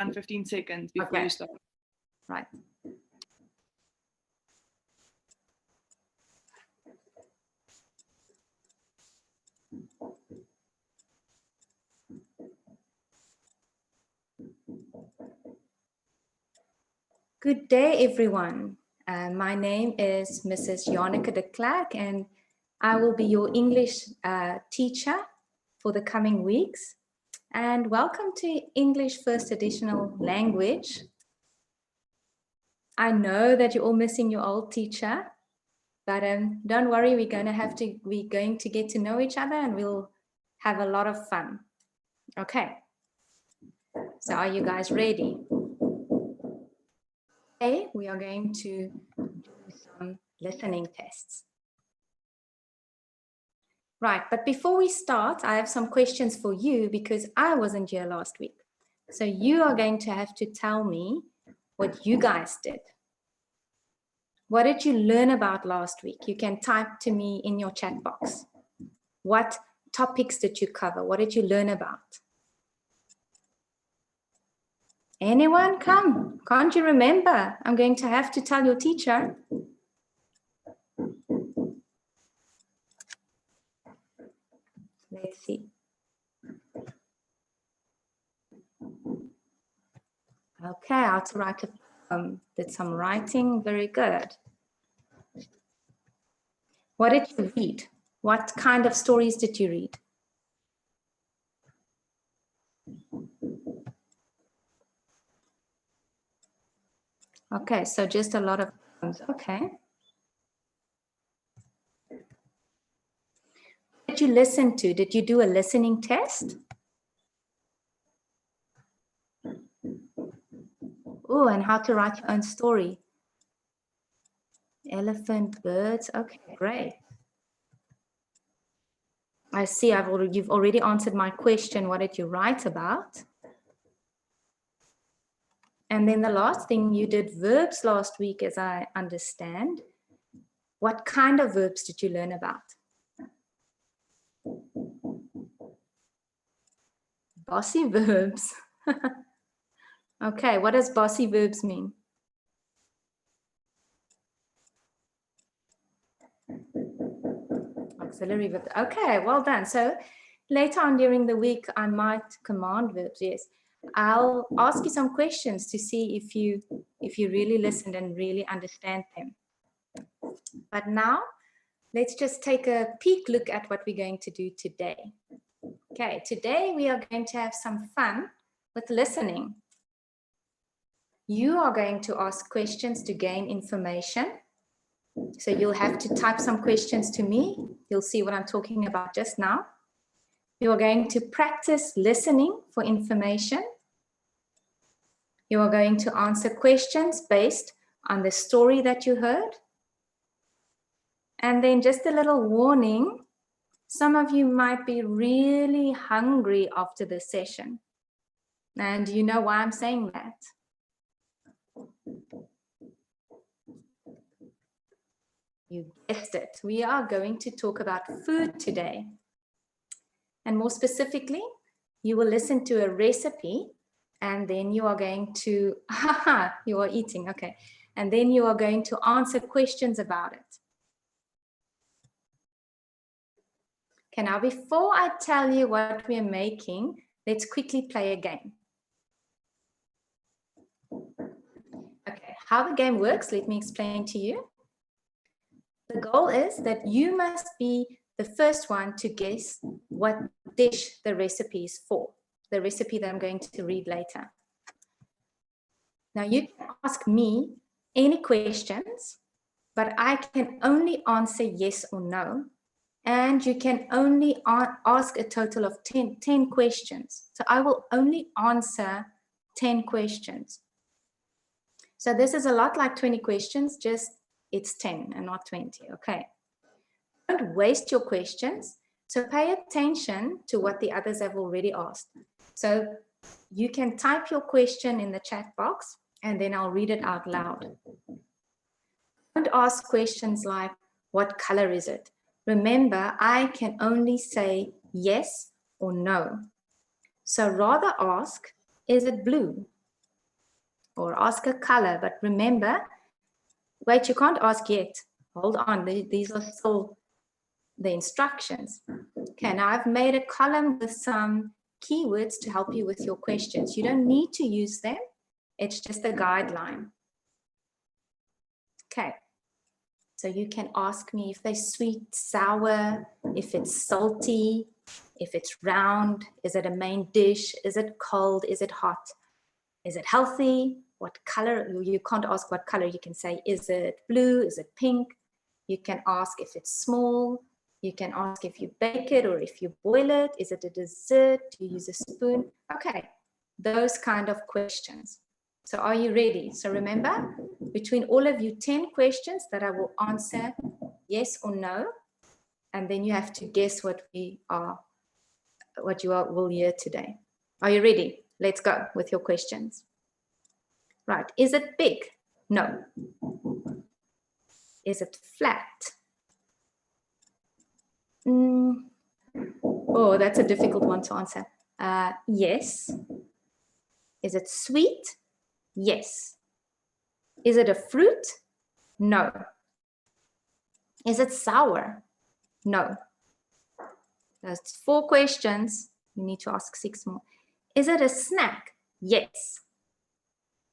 around 15 seconds before you start. Right. Good day, everyone. My name is Mrs. Janneke de Klerk, and I will be your English teacher for the coming weeks. And welcome to English First Additional Language. I know that you're all missing your old teacher, but don't worry, we're going to get to know each other and we'll have a lot of fun. Okay, so are you guys ready? Today, we are going to do some listening tests. Right, but before we start, I have some questions for you because I wasn't here last week. So you are going to have to tell me what you guys did. What did you learn about last week? You can type to me in your chat box. What topics did you cover? What did you learn about? Anyone? Come. Can't you remember? I'm going to have to tell your teacher. Let's see. Okay, how to write did some writing. Very good. What did you read? What kind of stories did you read? Okay, so just a lot of poems. Okay. What did you listen to? Did you do a listening test? Oh, and how to write your own story. Elephant, birds. Okay, great. I see you've already answered my question. What did you write about? And then the last thing, you did verbs last week, as I understand. What kind of verbs did you learn about? Bossy verbs. Okay, what does bossy verbs mean? Auxiliary verbs. Okay, well done. So later on during the week, I might command verbs. Yes, I'll ask you some questions to see if you really listened and really understand them. But now, let's just take a peek look at what we're going to do today. Okay, today we are going to have some fun with listening. You are going to ask questions to gain information. So you'll have to type some questions to me. You'll see what I'm talking about just now. You are going to practice listening for information. You are going to answer questions based on the story that you heard. And then just a little warning, some of you might be really hungry after this session. And you know why I'm saying that? You guessed it. We are going to talk about food today. And more specifically, you will listen to a recipe and then you are going to, you are eating, okay. And then you are going to answer questions about it. Okay, now before I tell you what we are making, let's quickly play a game. Okay, how the game works, let me explain to you. The goal is that you must be the first one to guess what dish the recipe is for, the recipe that I'm going to read later. Now you can ask me any questions, but I can only answer yes or no. And you can only ask a total of 10 questions. So I will only answer 10 questions. So this is a lot like 20 questions, just it's 10 and not 20, okay? Don't waste your questions. So pay attention to what the others have already asked. So you can type your question in the chat box and then I'll read it out loud. Don't ask questions like, what color is it? Remember, I can only say yes or no. So rather ask, is it blue? or ask a color. But remember, wait, you can't ask yet. Hold on, these are still the instructions. Okay, now I've made a column with some keywords to help you with your questions. You don't need to use them. It's just a guideline. Okay, so you can ask me if they're sweet, sour, if it's salty, if it's round, is it a main dish, is it cold, is it hot, is it healthy, what color? You can't ask what color, you can say, is it blue, is it pink? You can ask if it's small, you can ask if you bake it or if you boil it, is it a dessert, do you use a spoon? Okay, those kind of questions. So are you ready? So remember, between all of you, 10 questions that I will answer yes or no, and then you have to guess what you will hear today. Are you ready? Let's go with your questions. Right, is it big? No. Is it flat? Oh, that's a difficult one to answer. Yes. Is it sweet? Yes. Is it a fruit? No. Is it sour? No. That's 4 questions. You need to ask 6 more. Is it a snack? Yes.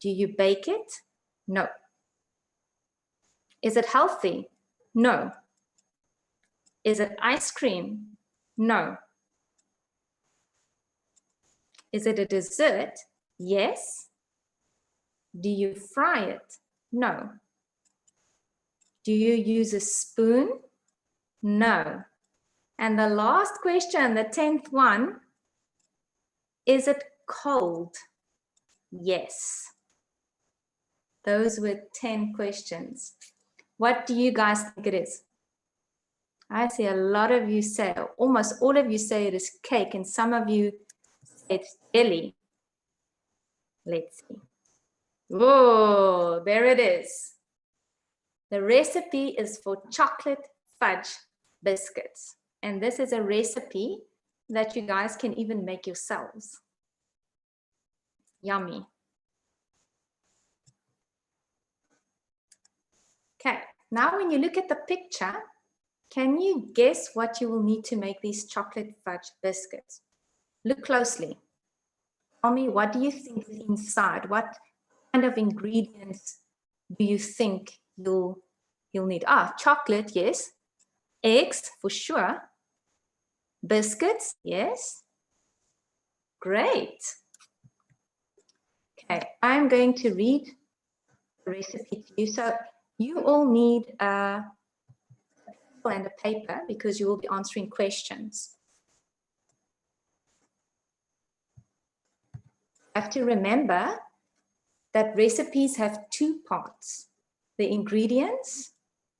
Do you bake it? No. Is it healthy? No. Is it ice cream? No. Is it a dessert? Yes. Do you fry it? No. Do you use a spoon? No. And the last question, the 10th one, is it cold? Yes. Those were 10 questions. What do you guys think it is? I see a lot of you say, almost all of you say it is cake, and some of you say it's jelly. Let's see. Whoa, there it is. The recipe is for chocolate fudge biscuits. And this is a recipe that you guys can even make yourselves. Yummy. Okay, now when you look at the picture, can you guess what you will need to make these chocolate fudge biscuits? Look closely. Tell me, what do you think is inside? What kind of ingredients do you think you'll need? Chocolate, yes. Eggs, for sure. Biscuits, yes. Great. Okay, I'm going to read the recipe to you. So you all need a pencil and a paper because you will be answering questions. You have to remember that recipes have 2 parts, the ingredients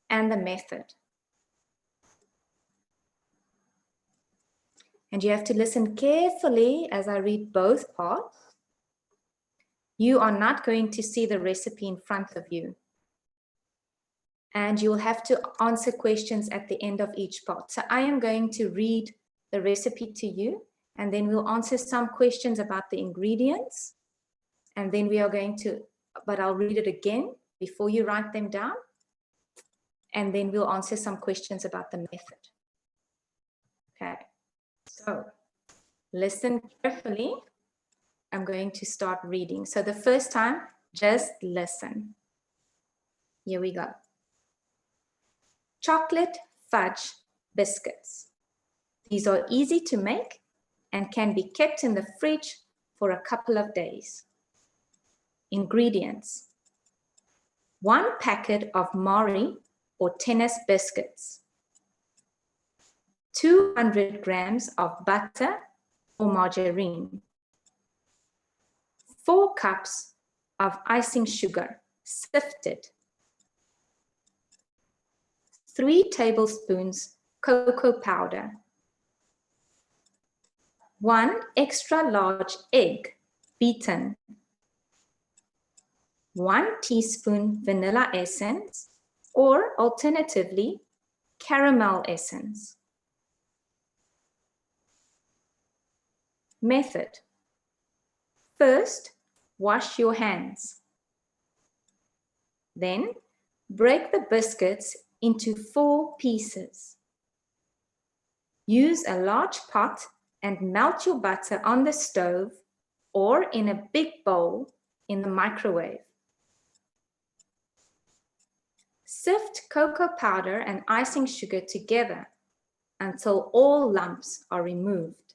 and the method. And you have to listen carefully as I read both parts. You are not going to see the recipe in front of you. And you'll have to answer questions at the end of each part. So I am going to read the recipe to you, and then we'll answer some questions about the ingredients. And then we are going to, but I'll read it again before you write them down. And then we'll answer some questions about the method. Okay, so listen carefully. I'm going to start reading. So the first time, just listen. Here we go. Chocolate fudge biscuits. These are easy to make and can be kept in the fridge for a couple of days. Ingredients: 1 packet of Marie or tennis biscuits, 200 grams of butter or margarine, 4 cups of icing sugar, sifted, 3 tablespoons cocoa powder, 1 extra large egg, beaten, 1 teaspoon vanilla essence, or alternatively, caramel essence. Method: first, wash your hands. Then break the biscuits into 4 pieces. Use a large pot and melt your butter on the stove or in a big bowl in the microwave. Sift cocoa powder and icing sugar together until all lumps are removed.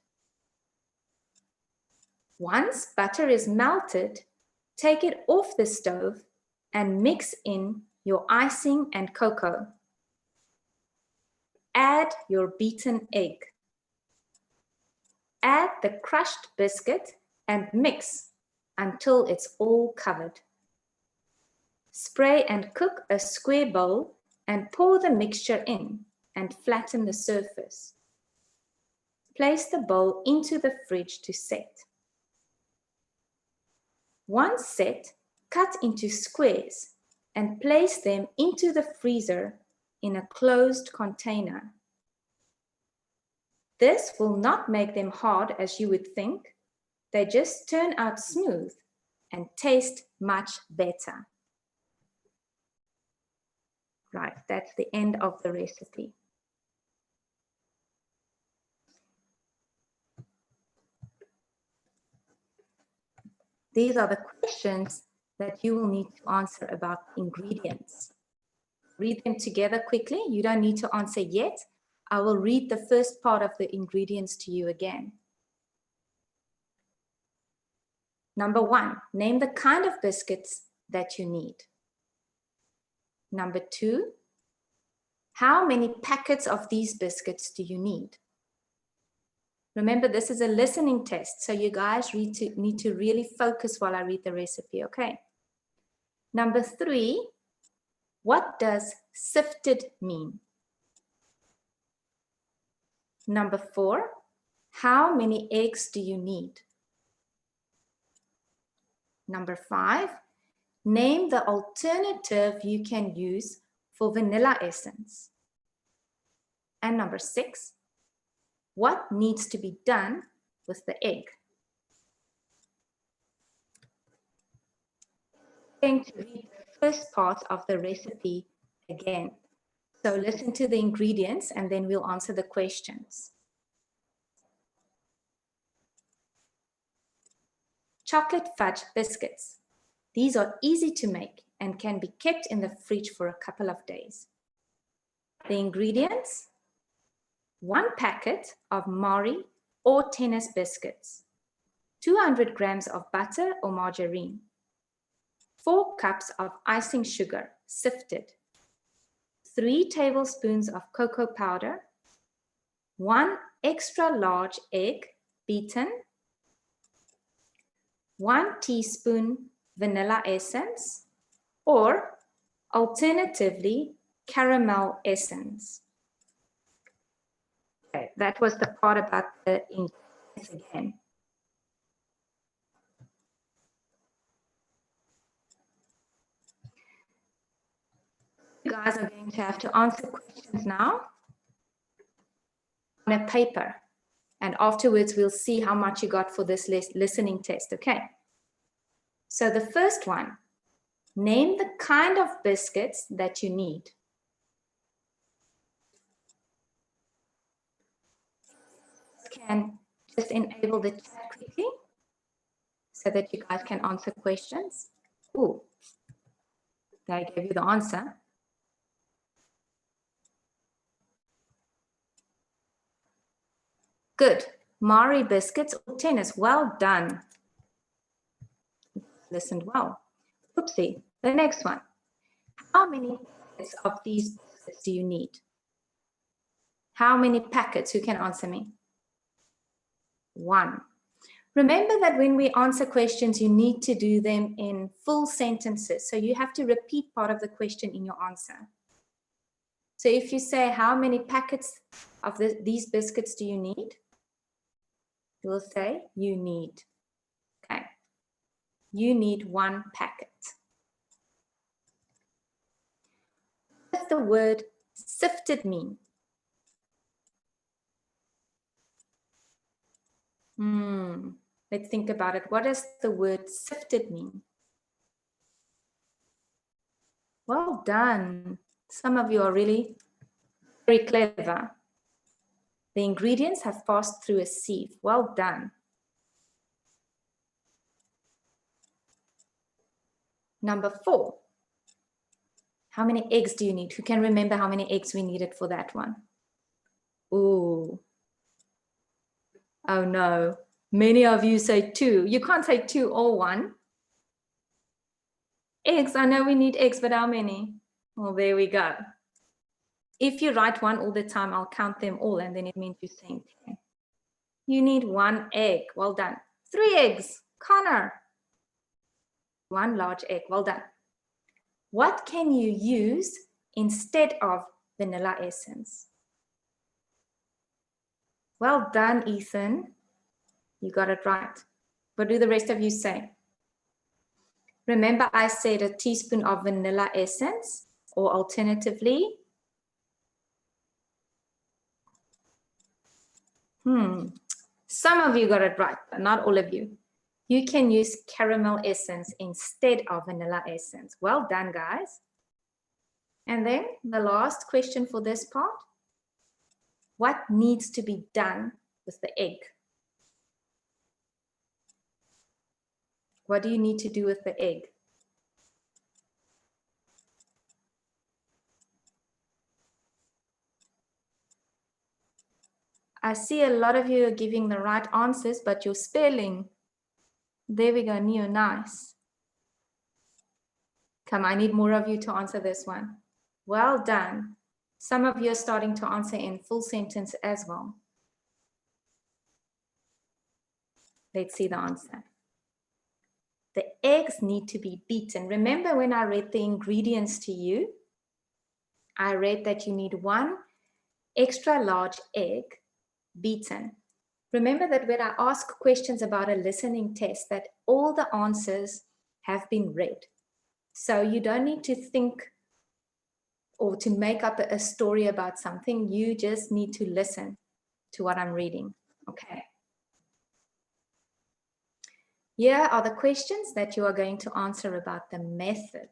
Once butter is melted, take it off the stove and mix in your icing and cocoa. Add your beaten egg. Add the crushed biscuit and mix until it's all covered. Spray and cook a square bowl and pour the mixture in and flatten the surface. Place the bowl into the fridge to set. Once set, cut into squares and place them into the freezer in a closed container. This will not make them hard as you would think. They just turn out smooth and taste much better. Right, that's the end of the recipe. These are the questions that you will need to answer about ingredients. Read them together quickly. You don't need to answer yet. I will read the first part of the ingredients to you again. Number 1, name the kind of biscuits that you need. Number 2, how many packets of these biscuits do you need? Remember, this is a listening test, so you guys need to really focus while I read the recipe, okay? Number 3, what does sifted mean? Number 4, how many eggs do you need? Number 5, name the alternative you can use for vanilla essence. And number 6, what needs to be done with the egg? I'm going to read the first part of the recipe again. So listen to the ingredients and then we'll answer the questions. Chocolate fudge biscuits. These are easy to make and can be kept in the fridge for a couple of days. The ingredients: 1 packet of Marie or tennis biscuits, 200 grams of butter or margarine, 4 cups of icing sugar sifted, 3 tablespoons of cocoa powder, 1 extra large egg beaten, 1 teaspoon vanilla essence, or alternatively caramel essence. Okay, that was the part about the ingredients again. You guys are going to have to answer questions now on a paper, and afterwards we'll see how much you got for this listening test, okay? So the first one, name the kind of biscuits that you need. Can just enable the chat quickly so that you guys can answer questions. Ooh, I gave you the answer. Good. Marie biscuits or tennis. Well done. Listened well. Oopsie. The next one. How many packets of these biscuits do you need? How many packets? Who can answer me? 1. Remember that when we answer questions, you need to do them in full sentences. So you have to repeat part of the question in your answer. So if you say, how many packets of these biscuits do you need? You will say, you need. Okay. You need 1 packet. What does the word sifted mean? Let's think about it. What does the word sifted mean? Well done. Some of you are really very clever. The ingredients have passed through a sieve. Well done. Number 4. How many eggs do you need? Who can remember how many eggs we needed for that one? Ooh. Oh no. Many of you say 2. You can't say 2 or 1. Eggs, I know we need eggs, but how many? Well, there we go. If you write 1 all the time, I'll count them all, and then it means you're saying 10. You need 1 egg. Well done. 3 eggs. Connor. 1 large egg. Well done. What can you use instead of vanilla essence? Well done, Ethan. You got it right. What do the rest of you say? Remember, I said a teaspoon of vanilla essence, or alternatively, some of you got it right, but not all of you. You can use caramel essence instead of vanilla essence. Well done, guys. And then the last question for this part. What needs to be done with the egg? What do you need to do with the egg? I see a lot of you are giving the right answers, but your spelling. There we go, Neo, nice. Come, I need more of you to answer this one. Well done. Some of you are starting to answer in full sentence as well. Let's see the answer. The eggs need to be beaten. Remember when I read the ingredients to you, I read that you need 1 extra large egg beaten. Remember that when I ask questions about a listening test, that all the answers have been read. So you don't need to think or to make up a story about something. You just need to listen to what I'm reading. Okay. Here are the questions that you are going to answer about the method.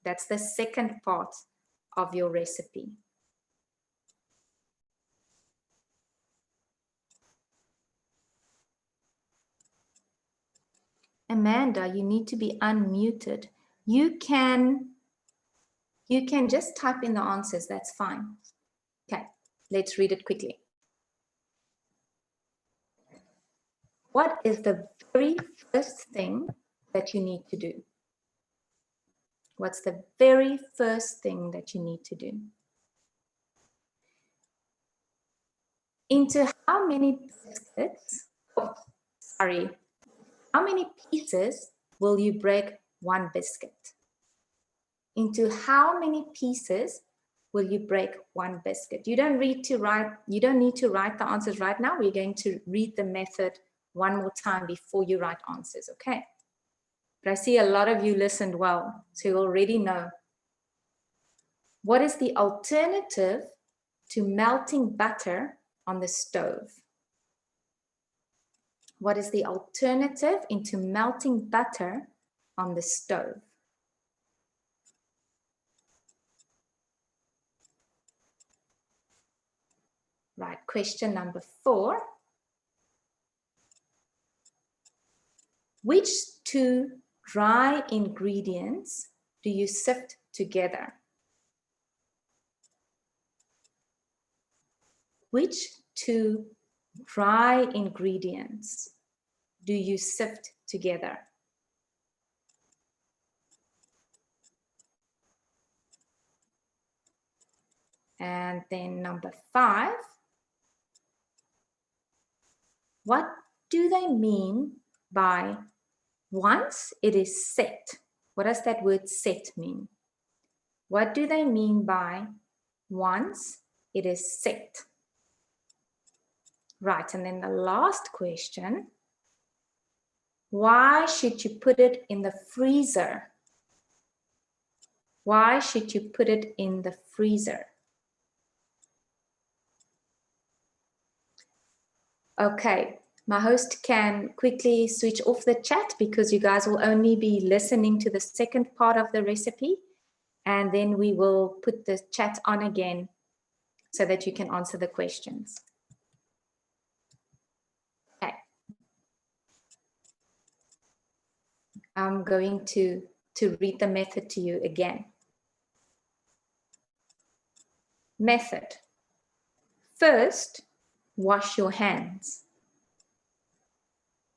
That's the second part of your recipe. Amanda, you need to be unmuted. You can just type in the answers, that's fine. Okay, let's read it quickly. What is the very first thing that you need to do? What's the very first thing that you need to do? Into how many biscuits, how many pieces will you break 1 biscuit? Into how many pieces will you break 1 biscuit? You don't need to write the answers right now. We're going to read the method one more time before you write answers, okay? But I see a lot of you listened well, so you already know. What is the alternative to melting butter on the stove? What is the alternative into melting butter on the stove? Right, question number 4. Which 2 dry ingredients do you sift together? Which 2 dry ingredients do you sift together? And then number 5, what do they mean by once it is set? What does that word set mean? What do they mean by once it is set? Right, and then the last question, why should you put it in the freezer? Why should you put it in the freezer? Okay, my host can quickly switch off the chat because you guys will only be listening to the second part of the recipe. and then we will put the chat on again so that you can answer the questions. Okay. I'm going to read the method to you again. Method. First, wash your hands.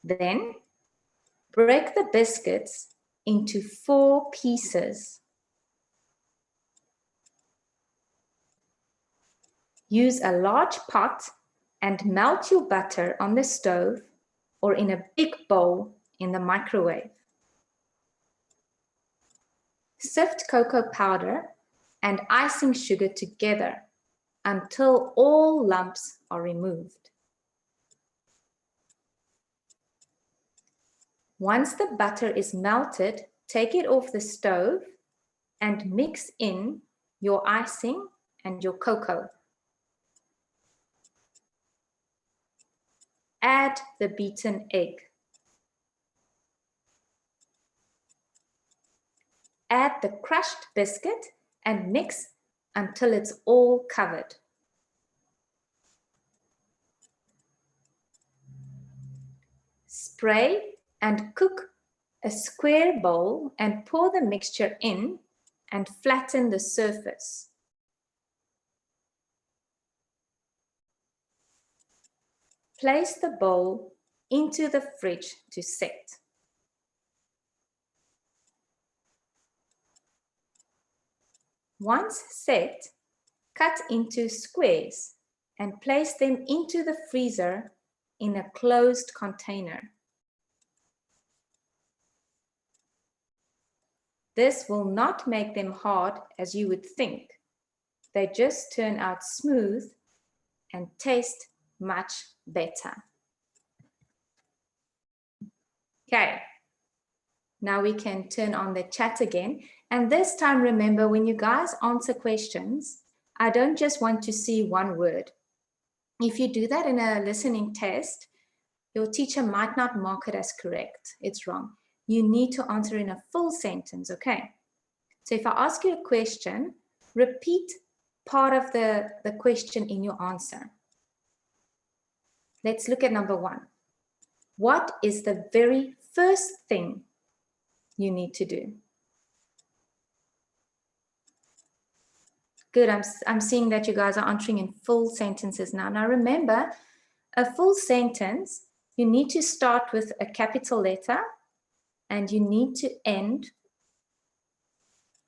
Then, break the biscuits into 4 pieces. Use a large pot and melt your butter on the stove or in a big bowl in the microwave. Sift cocoa powder and icing sugar together until all lumps are removed. Once the butter is melted, take it off the stove and mix in your icing and your cocoa. Add the beaten egg. Add the crushed biscuit and mix until it's all covered. Spray and cook a square bowl and pour the mixture in and flatten the surface. Place the bowl into the fridge to set. Once set, cut into squares and place them into the freezer in a closed container. This will not make them hard as you would think. They just turn out smooth and taste much better. Okay, now we can turn on the chat again. And this time, remember, when you guys answer questions, I don't just want to see one word. If you do that in a listening test, your teacher might not mark it as correct. It's wrong. You need to answer in a full sentence, okay? So if I ask you a question, repeat part of the question in your answer. Let's look at number 1. What is the very first thing you need to do? Good, I'm seeing that you guys are answering in full sentences now. Now remember, a full sentence, you need to start with a capital letter and you need to end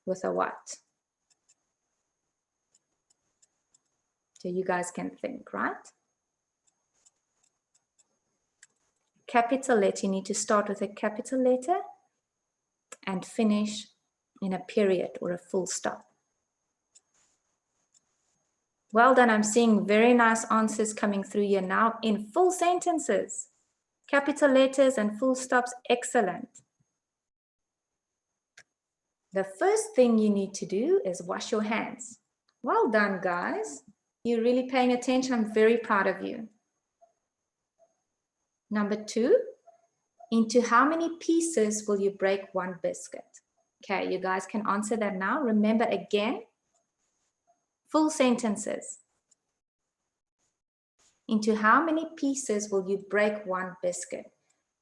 with a what? So you guys can think, right? Capital letter, you need to start with a capital letter and finish in a period or a full stop. Well done, I'm seeing very nice answers coming through here now in full sentences. Capital letters and full stops, excellent. The first thing you need to do is wash your hands. Well done, guys. You're really paying attention. I'm very proud of you. Number 2, into how many pieces will you break one biscuit? Okay, you guys can answer that now. Remember again, full sentences. Into how many pieces will you break one biscuit?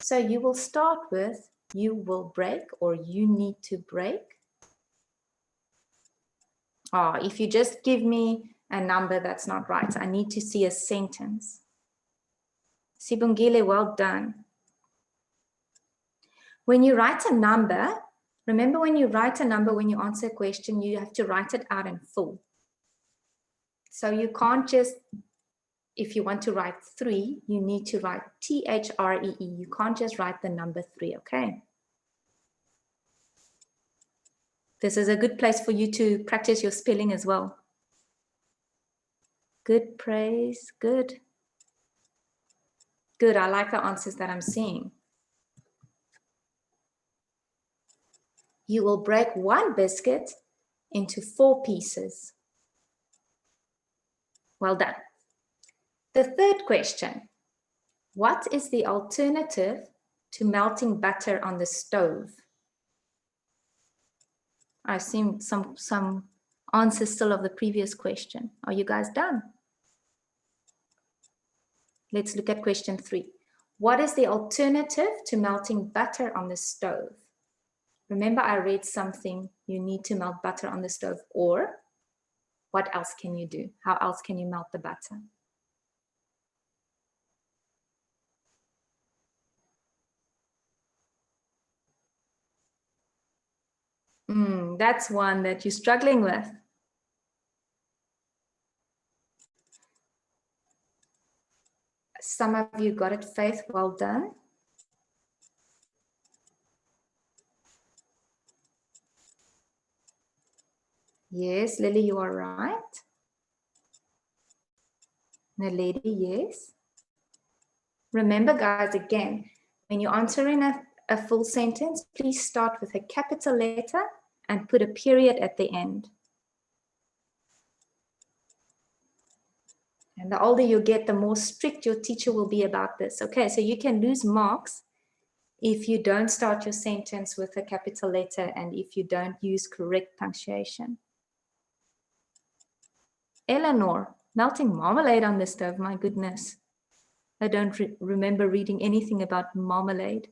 So you will start with you will break or you need to break. If you just give me a number, that's not right. I need to see a sentence. Sibongile, well done. When you write a number, remember when you write a number, when you answer a question, you have to write it out in full. So you can't just, if you want to write 3, you need to write THREE. You can't just write the number 3, okay? This is a good place for you to practice your spelling as well. Good, praise, good. Good, I like the answers that I'm seeing. You will break one biscuit into 4 pieces. Well done. The third question, what is the alternative to melting butter on the stove? I assume some answers still of the previous question. Are you guys done? Let's look at question 3. What is the alternative to melting butter on the stove? Remember, I read something, you need to melt butter on the stove, or what else can you do? How else can you melt the butter? That's one that you're struggling with. Some of you got it, Faith, well done. Yes, Lily, you are right. Naledi, yes. Remember, guys, again, when you're answering a full sentence, please start with a capital letter and put a period at the end. And the older you get, the more strict your teacher will be about this. Okay, so you can lose marks if you don't start your sentence with a capital letter and if you don't use correct punctuation. Eleanor, melting marmalade on the stove, my goodness. I don't remember reading anything about marmalade.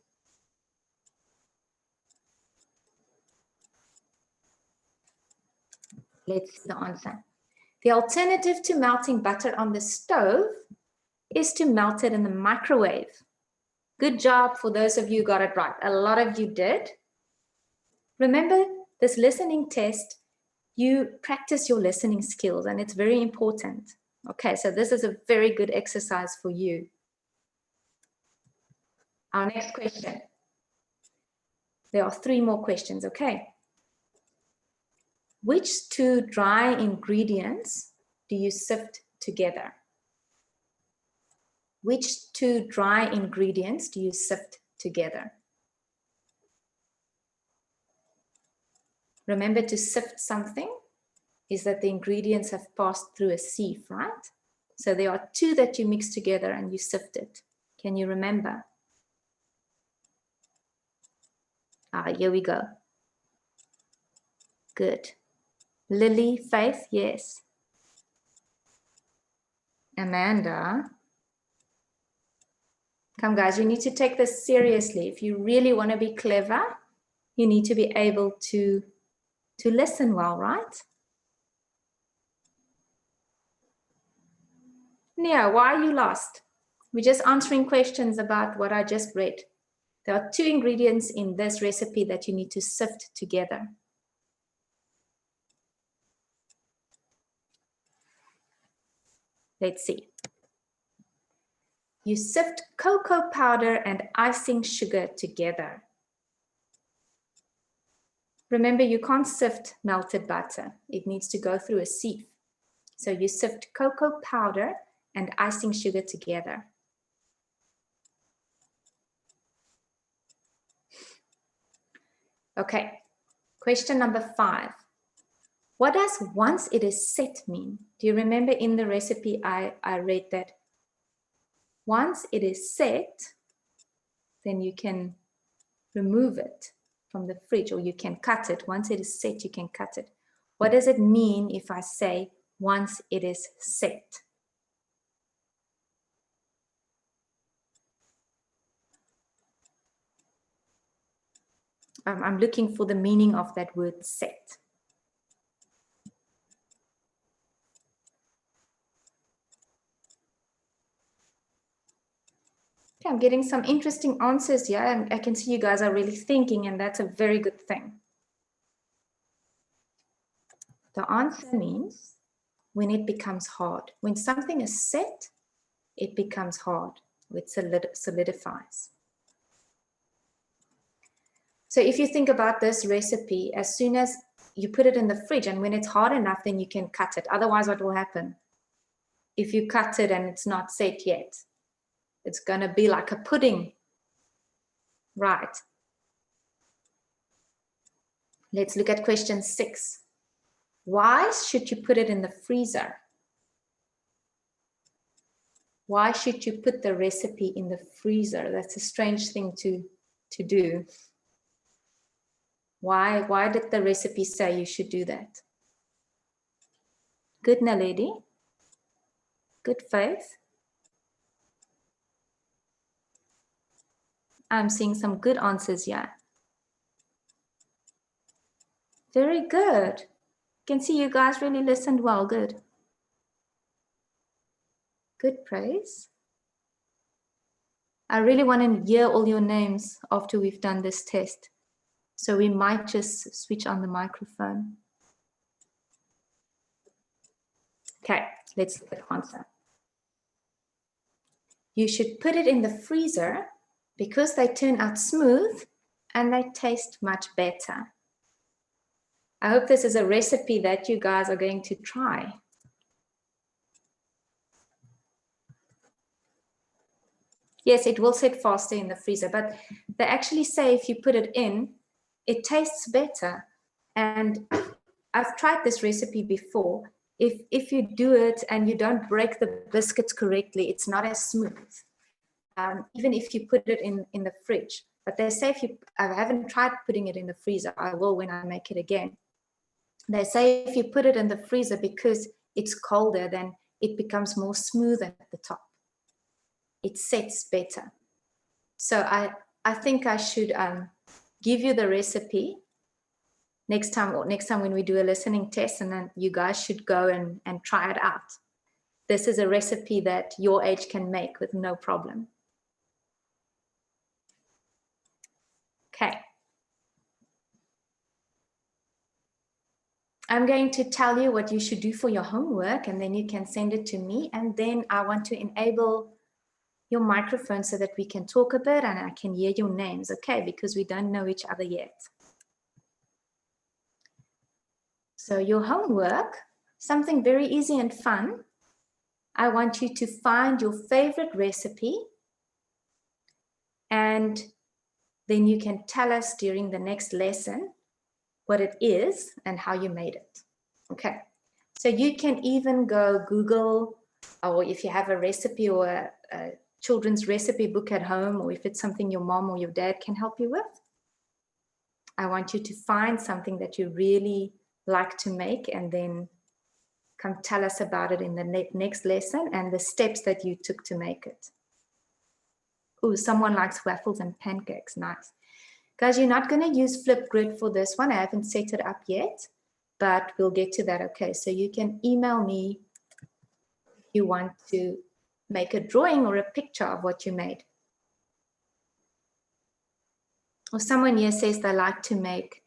Let's see the answer. The alternative to melting butter on the stove is to melt it in the microwave. Good job for those of you who got it right. A lot of you did. Remember, this listening test, you practice your listening skills, and it's very important. Okay, so this is a very good exercise for you. Our next question. There are 3 more questions, okay? Which 2 dry ingredients do you sift together? Which 2 dry ingredients do you sift together? Remember, to sift something is that the ingredients have passed through a sieve, right? So there are 2 that you mix together and you sift it. Can you remember? Here we go. Good. Lily, Faith, yes. Amanda. Come guys, you need to take this seriously. If you really want to be clever, you need to be able to listen well, right? Nia, why are you lost? We're just answering questions about what I just read. There are 2 ingredients in this recipe that you need to sift together. Let's see. You sift cocoa powder and icing sugar together. Remember, you can't sift melted butter. It needs to go through a sieve. So you sift cocoa powder and icing sugar together. Okay, question number 5. What does once it is set mean? Do you remember in the recipe I read that once it is set, then you can remove it from the fridge, or you can cut it. Once it is set, you can cut it. What does it mean if I say once it is set? I'm looking for the meaning of that word set. Okay, I'm getting some interesting answers here, and I can see you guys are really thinking, and that's a very good thing. The answer means when it becomes hard. When something is set, it becomes hard. It solidifies. So if you think about this recipe, as soon as you put it in the fridge, and when it's hard enough, then you can cut it. Otherwise, what will happen? If you cut it and it's not set yet, it's going to be like a pudding. Right. Let's look at question 6. Why should you put it in the freezer? Why should you put the recipe in the freezer? That's a strange thing to do. Why did the recipe say you should do that? Good, Naledi. Good, Faith. I'm seeing some good answers here. Very good. Can see you guys really listened well. Good. Good, praise. I really want to hear all your names after we've done this test. So we might just switch on the microphone. Okay, let's look at the answer. You should put it in the freezer because they turn out smooth and they taste much better. I hope this is a recipe that you guys are going to try. Yes, it will set faster in the freezer, but they actually say if you put it in, it tastes better. And I've tried this recipe before. If you do it and you don't break the biscuits correctly, it's not as smooth. Even if you put it in the fridge. But they say I haven't tried putting it in the freezer. I will when I make it again. They say if you put it in the freezer because it's colder, then it becomes more smooth at the top. It sets better. So I think I should give you the recipe next time when we do a listening test, and then you guys should go and try it out. This is a recipe that your age can make with no problem. Okay. I'm going to tell you what you should do for your homework, and then you can send it to me. And then I want to enable your microphone so that we can talk a bit and I can hear your names, okay? Because we don't know each other yet. So your homework, something very easy and fun. I want you to find your favorite recipe, and then you can tell us during the next lesson what it is and how you made it. Okay, so you can even go Google, or if you have a recipe or a children's recipe book at home, or if it's something your mom or your dad can help you with, I want you to find something that you really like to make and then come tell us about it in the next lesson and the steps that you took to make it. Oh, someone likes waffles and pancakes. Nice. Guys, you're not going to use Flipgrid for this one. I haven't set it up yet, but we'll get to that. Okay, so you can email me if you want to make a drawing or a picture of what you made. Or someone here says they like to make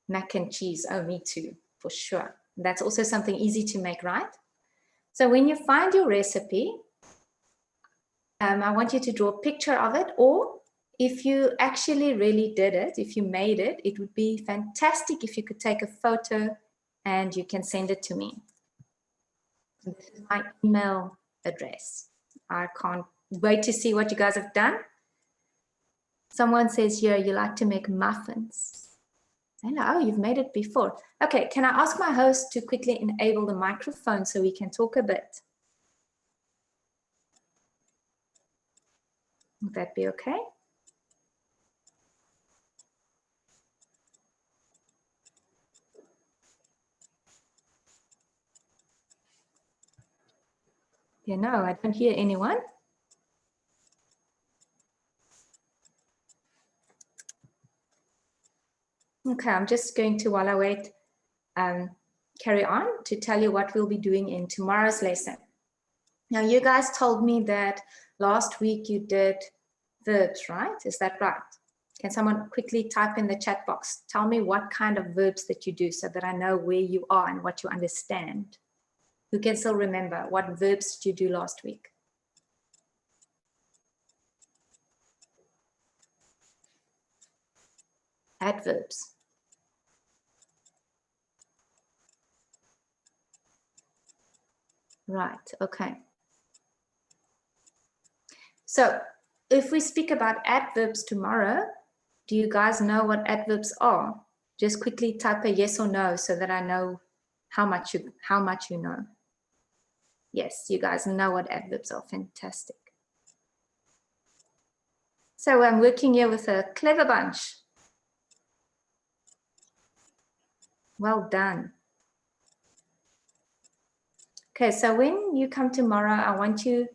mac and cheese. Oh, me too, for sure. That's also something easy to make, right? So when you find your recipe, I want you to draw a picture of it, or if you actually really did it, if you made it, it would be fantastic if you could take a photo and you can send it to me. This is my email address. I can't wait to see what you guys have done. Someone says here, you like to make muffins. Hello, you've made it before. Okay, can I ask my host to quickly enable the microphone so we can talk a bit? Would that be okay? Yeah, no, I don't hear anyone. Okay, I'm just going to, while I wait, carry on to tell you what we'll be doing in tomorrow's lesson. Now, you guys told me that last week you did verbs, right? Is that right? Can someone quickly type in the chat box? Tell me what kind of verbs that you do so that I know where you are and what you understand. Who can still remember what verbs did you do last week? Adverbs. Right, okay. So if we speak about adverbs tomorrow, do you guys know what adverbs are? Just quickly type a yes or no so that I know how much you know. Yes, you guys know what adverbs are. Fantastic. So I'm working here with a clever bunch. Well done. Okay, so when you come tomorrow, I want you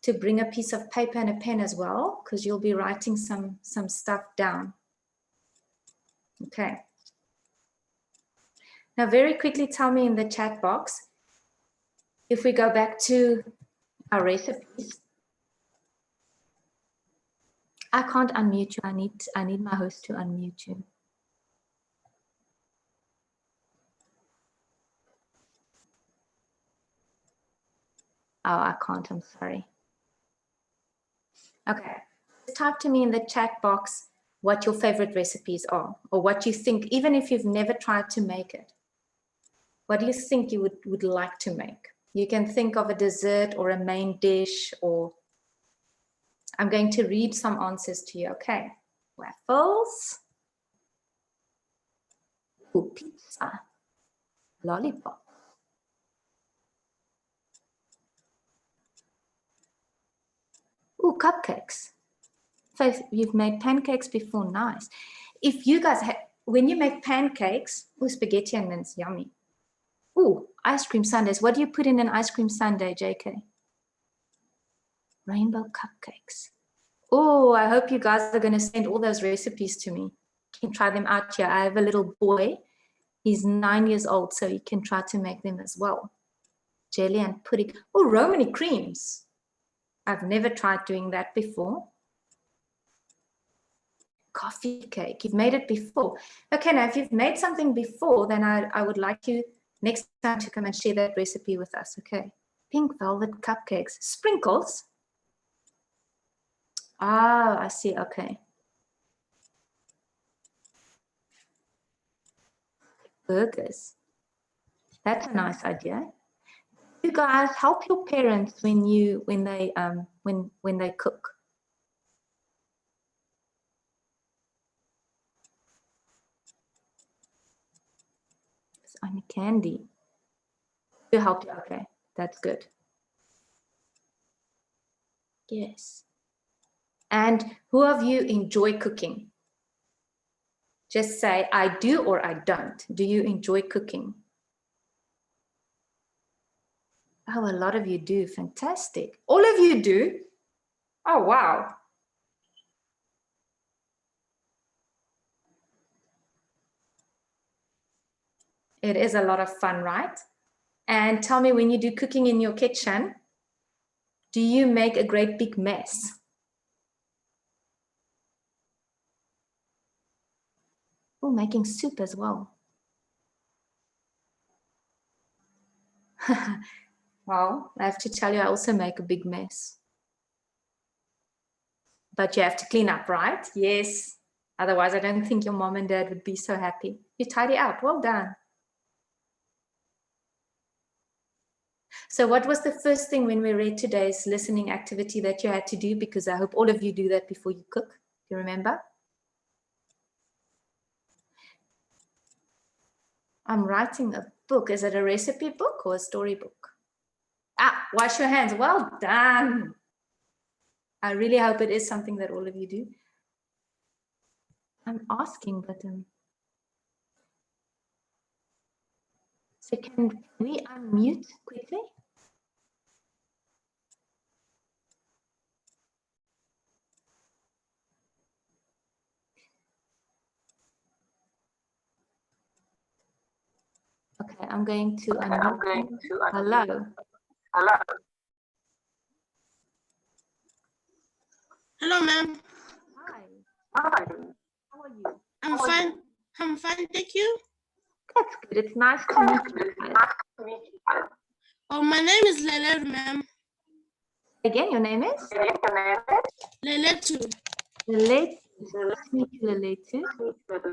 to bring a piece of paper and a pen as well, because you'll be writing some stuff down. Okay. Now, very quickly tell me in the chat box, if we go back to our recipes. I can't unmute you. I need my host to unmute you. Oh, I can't, I'm sorry. Okay, type to me in the chat box what your favorite recipes are, or what you think, even if you've never tried to make it. What do you think you would like to make? You can think of a dessert or a main dish, or I'm going to read some answers to you, okay? Waffles. Ooh, pizza. Lollipop. Ooh, cupcakes. Faith, you've made pancakes before, nice. If you guys, when you make pancakes, ooh, spaghetti and mince, yummy. Ooh, ice cream sundaes. What do you put in an ice cream sundae, JK? Rainbow cupcakes. Oh, I hope you guys are going to send all those recipes to me. You can try them out here. I have a little boy. He's 9 years old, so you can try to make them as well. Jelly and pudding. Oh, Romany creams. I've never tried doing that before. Coffee cake. You've made it before. Okay, now if you've made something before, then I would like you next time to come and share that recipe with us, okay? Pink velvet cupcakes. Sprinkles. Ah, I see, okay. Burgers. That's a nice idea. You guys help your parents when they cook. It's only candy. You help, okay, that's good. Yes. And who of you enjoy cooking? Just say, I do or I don't. Do you enjoy cooking? Oh, a lot of you do. Fantastic. All of you do? Oh, wow. It is a lot of fun, right? And tell me, when you do cooking in your kitchen, do you make a great big mess? Oh, making soup as well. Well, I have to tell you, I also make a big mess. But you have to clean up, right? Yes. Otherwise, I don't think your mom and dad would be so happy. You tidy up. Well done. So what was the first thing when we read today's listening activity that you had to do? Because I hope all of you do that before you cook. You remember? I'm writing a book. Is it a recipe book or a storybook? Ah, wash your hands. Well done. I really hope it is something that all of you do. I'm asking, but so can we unmute quickly? Okay, I'm going to unmute. Hello. Hello. Hello, ma'am. Hi. Hi. How are you? I'm fine. I'm fine, thank you. That's good. It's nice to meet you. Oh, my name is Lelet, ma'am. Again, your name is? Leletu. Leletu. Nice to meet you, Leletu.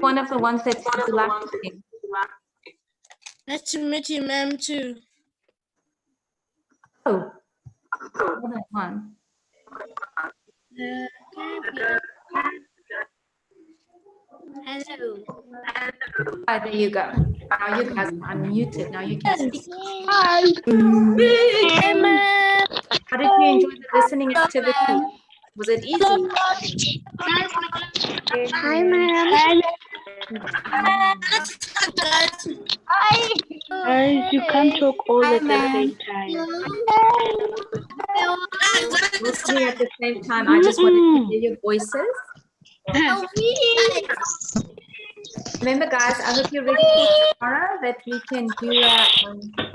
One of the ones that you like cooking. Nice to meet you, ma'am, too. Oh, more than one. Hello. Ah, there you go. Now you guys are unmuted. Now you can speak. Hi. Hi, ma'am. How did you enjoy the listening activity? Was it easy? Hi, ma'am. Hi, guys. You can't talk all at the same time. Listening at the same time. I just wanted to hear your voices. Remember, guys, I hope you're ready for tomorrow that we can do